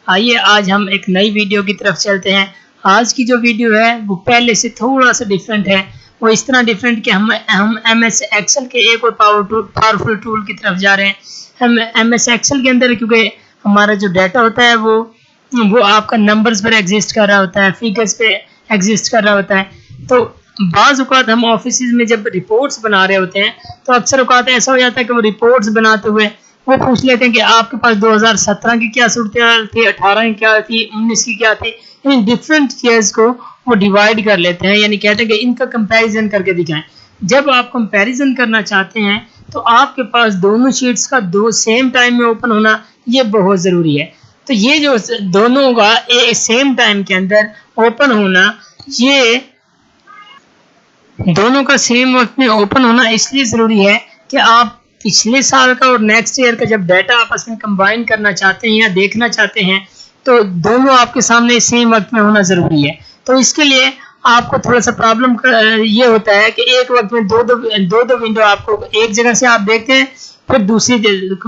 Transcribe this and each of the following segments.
आइए आज हम एक नई वीडियो की तरफ चलते हैं। आज की जो वीडियो है वो पहले से थोड़ा सा डिफरेंट है। वो इस तरह डिफरेंट कि हम एमएस एक्सेल के एक और पावरफुल टूल की तरफ जा रहे हैं। हम एमएस एक्सेल के अंदर, क्योंकि हमारा जो डाटा होता है वो आपका नंबर्स पर एग्जिस्ट कर रहा होता है, फिगर्स पे एग्जिस्ट कर रहा होता है। तो बाज़ औक़ात हम ऑफिस में जब रिपोर्ट्स बना रहे होते हैं तो अक्सर औक़ात ऐसा हो जाता है कि वो रिपोर्ट्स बनाते हुए वो पूछ लेते हैं कि आपके पास 2017 की क्या सूरत थी, 18 की क्या थी, 19 की क्या थी। इन डिफरेंट ईयर्स को वो डिवाइड कर लेते हैं, यानी कहते हैं कि इनका कंपैरिजन करके दिखाएं। जब आप कंपैरिजन करना चाहते हैं तो आपके पास दोनों शीट्स का दो सेम टाइम में ओपन होना ये बहुत ज़रूरी है। तो ये जो दोनों का सेम टाइम के अंदर ओपन होना, ये दोनों का सेम वक्त में ओपन होना इसलिए ज़रूरी है कि आप पिछले साल का और नेक्स्ट ईयर का जब डाटा आपस में कंबाइन करना चाहते हैं या देखना चाहते हैं तो दोनों आपके सामने सेम वक्त में होना ज़रूरी है। तो इसके लिए आपको थोड़ा सा प्रॉब्लम ये होता है कि एक वक्त में दो विंडो आपको एक जगह से आप देखते हैं, फिर दूसरी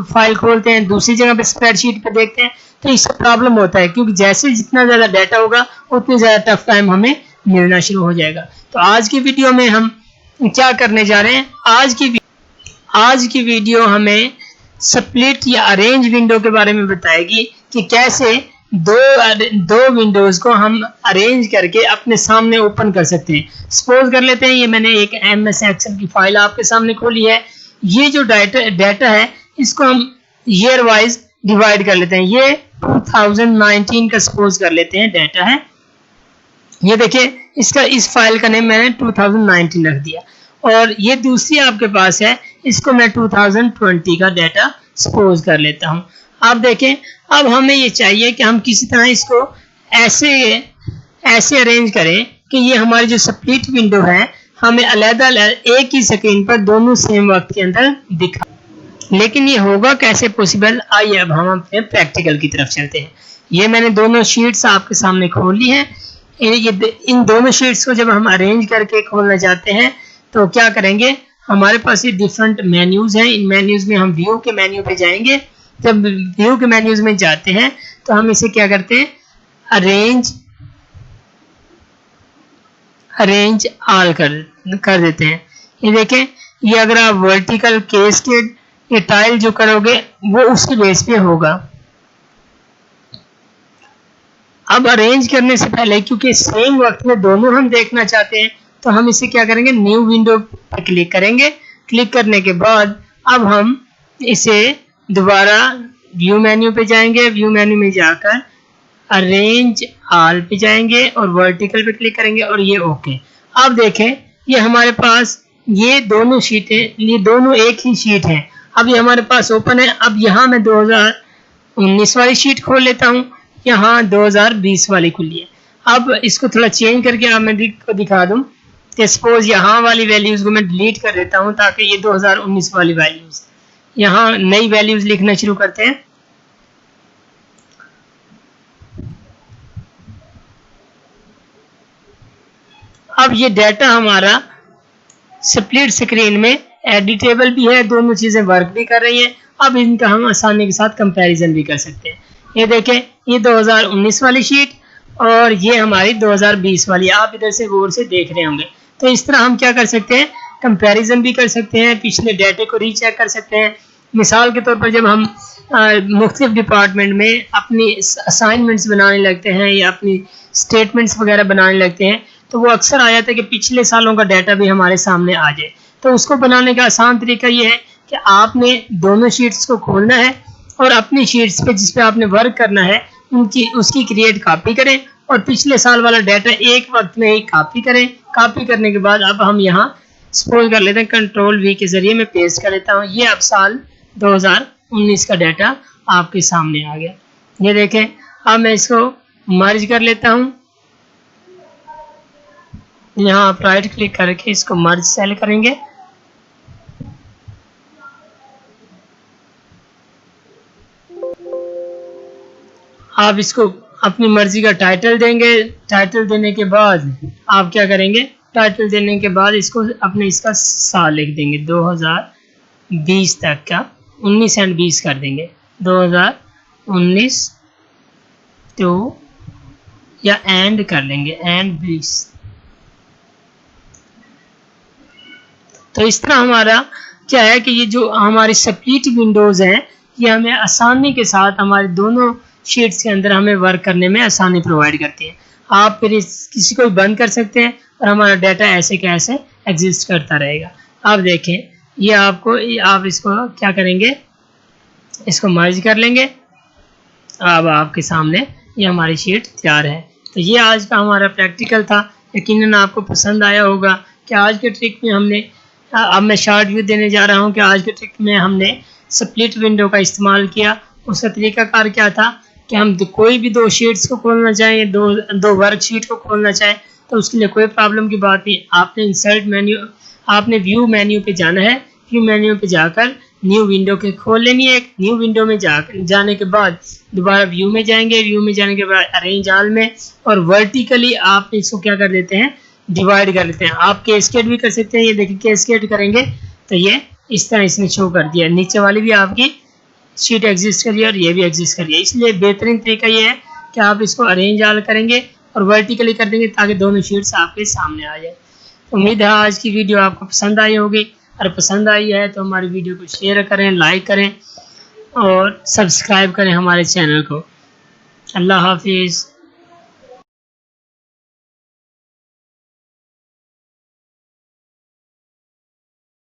फाइल खोलते हैं, दूसरी जगह पे स्प्रेडशीट पे देखते हैं। तो इससे प्रॉब्लम होता है, क्योंकि जैसे जितना ज़्यादा डाटा होगा उतनी ज़्यादा टफ टाइम हमें मिलना शुरू हो जाएगा। तो आज की वीडियो में हम क्या करने जा रहे हैं, आज की वीडियो हमें स्प्लिट या अरेंज विंडो के बारे में बताएगी कि कैसे दो विंडोज को हम अरेंज करके अपने सामने ओपन कर सकते हैं। सपोज कर लेते हैं ये मैंने एक एमएस एक्सेल की फाइल आपके सामने खोली है। ये जो डाटा है इसको हम ईयर वाइज डिवाइड कर लेते हैं। ये 2019 का सपोज कर लेते हैं डाटा है। ये देखिए इस फाइल का नेम मैंने 2019 रख दिया, और ये दूसरी आपके पास है, इसको मैं 2020 का डाटा सपोज कर लेता हूँ। आप देखें, अब हमें ये चाहिए कि हम किसी तरह इसको ऐसे अरेंज करें कि ये हमारी जो स्प्लिट विंडो है हमें अलग एक ही स्क्रीन पर दोनों सेम वक्त के अंदर दिखा। लेकिन ये होगा कैसे पॉसिबल, आइए अब हम अपने प्रैक्टिकल की तरफ चलते हैं। ये मैंने दोनों शीट्स आपके सामने खोल ली है। इन दोनों शीट्स को जब हम अरेंज करके खोलना चाहते हैं तो क्या करेंगे, हमारे पास ये डिफरेंट मेन्यूज हैं। इन मेन्यूज में हम व्यू के मेन्यू पे जाएंगे। जब व्यू के मेन्यूज में जाते हैं तो हम इसे क्या करते हैं, अरेंज ऑल कर देते हैं। ये देखें, ये अगर आप वर्टिकल कैस्केड ये टाइल जो करोगे वो उसके बेस पे होगा। अब अरेंज करने से पहले, क्योंकि सेम वक्त में दोनों हम देखना चाहते हैं, तो हम इसे क्या करेंगे, न्यू विंडो पर क्लिक करेंगे। क्लिक करने के बाद अब हम इसे दोबारा व्यू मेन्यू पे जाएंगे। व्यू मेन्यू में जाकर अरेंज ऑल पे जाएंगे और वर्टिकल पे क्लिक करेंगे और ये ओके। अब देखें, ये हमारे पास ये दोनों शीटें, ये दोनों एक ही शीट है। अब ये हमारे पास ओपन है। अब यहाँ मैं 2019 वाली शीट खोल लेता हूँ, यहाँ 2020 वाली खुली है। अब इसको थोड़ा चेंज करके आप मैं दिखा दूँ कि सपोज यहाँ वाली वैल्यूज को मैं डिलीट कर देता हूँ ताकि ये 2019 वाली वैल्यूज, यहाँ नई वैल्यूज लिखना शुरू करते हैं। अब ये डाटा हमारा स्प्लिट स्क्रीन में एडिटेबल भी है, दोनों चीजें वर्क भी कर रही हैं। अब इनका हम आसानी के साथ कंपैरिजन भी कर सकते हैं। ये देखें, ये 2019 वाली शीट और ये हमारी 2020 वाली, आप इधर से गौर से देख रहे होंगे। तो इस तरह हम क्या कर सकते हैं, कंपैरिजन भी कर सकते हैं, पिछले डाटे को रीचेक कर सकते हैं। मिसाल के तौर पर जब हम मुख्तलिफ डिपार्टमेंट में अपनी असाइनमेंट्स बनाने लगते हैं या अपनी स्टेटमेंट्स वगैरह बनाने लगते हैं तो वो अक्सर आ जाता है कि पिछले सालों का डाटा भी हमारे सामने आ जाए। तो उसको बनाने का आसान तरीका ये है कि आपने दोनों शीट्स को खोलना है और अपनी शीट्स पे जिस पे आपने वर्क करना है उसकी क्रिएट कॉपी करें और पिछले साल वाला डाटा एक वक्त में ही कॉपी करें। कॉपी करने के बाद अब हम यहाँ सपोज कर लेते हैं, कंट्रोल वी के जरिए मैं पेस्ट कर लेता हूँ। ये अब साल 2019 का डाटा आपके सामने आ गया। ये देखें, अब मैं इसको मर्ज कर लेता हूँ। यहाँ आप राइट क्लिक करके इसको मर्ज सेल करेंगे। आप इसको अपनी मर्जी का टाइटल देंगे। टाइटल देने के बाद आप क्या करेंगे, टाइटल देने के बाद इसका साल लिख देंगे, 2020 तक का, 19 एंड 20 कर देंगे, 2019 टू या एंड कर लेंगे, एंड दिस। तो इस तरह हमारा क्या है कि ये जो हमारी स्प्लिट विंडोज हैं ये हमें आसानी के साथ हमारे दोनों शीट्स के अंदर हमें वर्क करने में आसानी प्रोवाइड करती हैं। आप फिर किसी को भी बंद कर सकते हैं और हमारा डाटा ऐसे के ऐसे एग्जिस्ट करता रहेगा। आप देखें ये आपको, आप इसको क्या करेंगे, इसको मर्ज कर लेंगे। अब आपके सामने ये हमारी शीट तैयार है। तो ये आज का हमारा प्रैक्टिकल था। यकीनन आपको पसंद आया होगा कि आज के ट्रिक में हमने, अब मैं शॉर्ट व्यू देने जा रहा हूँ कि आज के ट्रिक में हमने स्प्लिट विंडो का इस्तेमाल किया। उसका तरीकाकार क्या था कि हम कोई भी दो शीट्स को खोलना चाहें, दो वर्कशीट को खोलना चाहें तो उसके लिए कोई प्रॉब्लम की बात नहीं। आपने इंसर्ट मेन्यू, आपने व्यू मेन्यू पे जाना है। व्यू मेन्यू पे जाकर न्यू विंडो के खोल लेनी है। एक न्यू विंडो में जाने के बाद दोबारा व्यू में जाएंगे। व्यू में जाने के बाद अरेंज ऑल में, और वर्टिकली आप इसको क्या कर देते हैं, डिवाइड कर लेते हैं। आप कैस्केड भी कर सकते हैं। ये देखिए कैस्केड करेंगे तो ये इस तरह इसने शो कर दिया, नीचे वाली भी आपकी शीट एग्जिस्ट करिए और ये भी एग्जिस्ट करिए। इसलिए बेहतरीन तरीका ये है कि आप इसको अरेंज ऑल करेंगे और वर्टिकली कर देंगे ताकि दोनों शीट्स आपके सामने आ जाए। उम्मीद है आज की वीडियो आपको पसंद आई होगी। अगर पसंद आई है तो हमारी वीडियो को शेयर करें, लाइक करें और सब्सक्राइब करें हमारे चैनल को। अल्लाह हाफिज़।